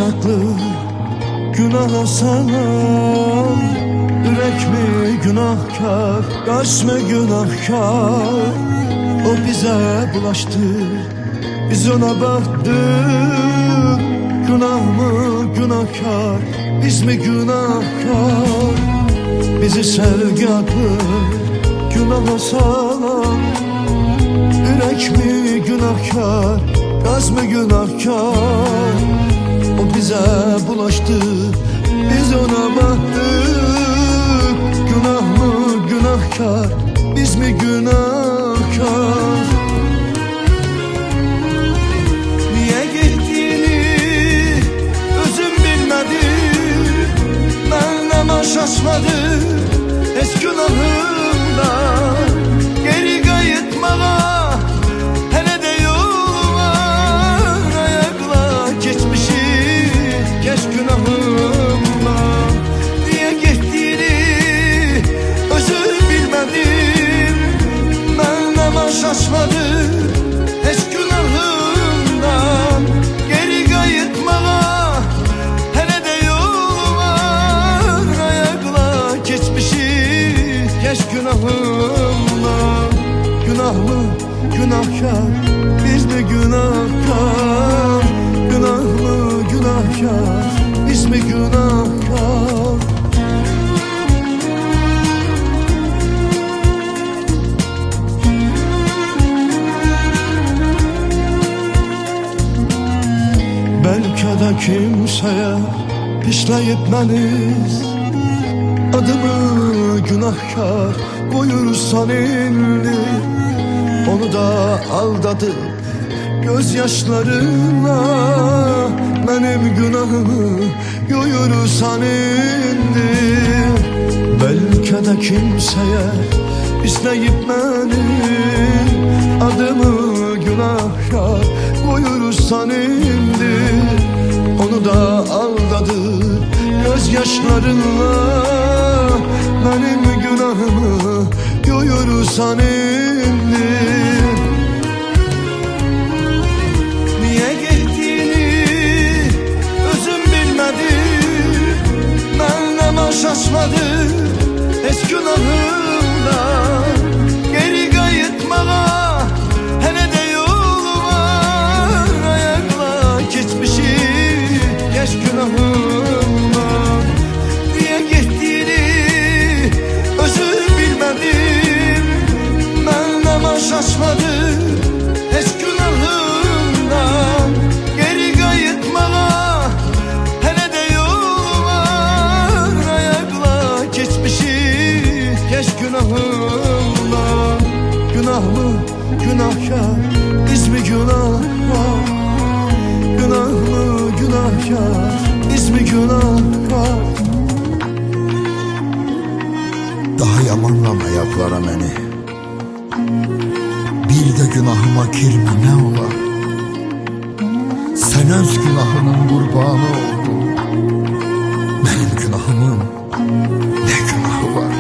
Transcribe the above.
sevdaklı günaha salan, yürek mi günahkar, kalp mi günahkar. O bize bulaştı, biz ona baktık. Günah mı günahkar, biz mi günahkar? Bizi sevgi haklı günaha salan, yürek mi günahkar, kalp mi günahkar. O bize bulaştı, biz ona baktık. Günah mı günahkar, biz mi günahkar? Niye gittiğini özüm bilmedim, benimle şaşmadı hiç günahımdan. Geri kayıtmana hele de yol var, ayakla geçmişi geç günahımdan. Niye gittiğini özüm bilmedim, benimle şaşmadı hiç günahımdan. Geri kayıtmana hele de yol var, ayakla geçmişi geç günahımdan. Günah mı günahkar, biz mi günahkar? Günah mı günahkar, biz mi günahkar? Belki de kimseye pişleyipmeniz, adımı günahkar koyursan indi. Onu da aldadı gözyaşlarına, benim günahımı yoyursan indi. Belki de kimseye pisleyip benim adımı günahkar koyursan indi. Onu da aldadı gözyaşlarınla, benim günahımı yoyursan indi. Niye gittiğini özüm bilmedim, benimle şaşmadı hiç günahımdan. Geri kayıtmana hele de yol var, ayakla geçmişi geç günahımdan. Niye gittiğini özüm bilmedim, benimle şaşmadı hiç günahımdan. Geri kayıtmana hele de yol var, ayakla geçmişi geç günahımdan. Günah mı günahkar, biz mi günahkar? Günah mı günahkar, biz mi günahkar? Daha yamanlama ayaklara beni, bir de günahıma girme ne ola. Sen öz günahının kurbanı oldun, benim günahımın ne günahı var?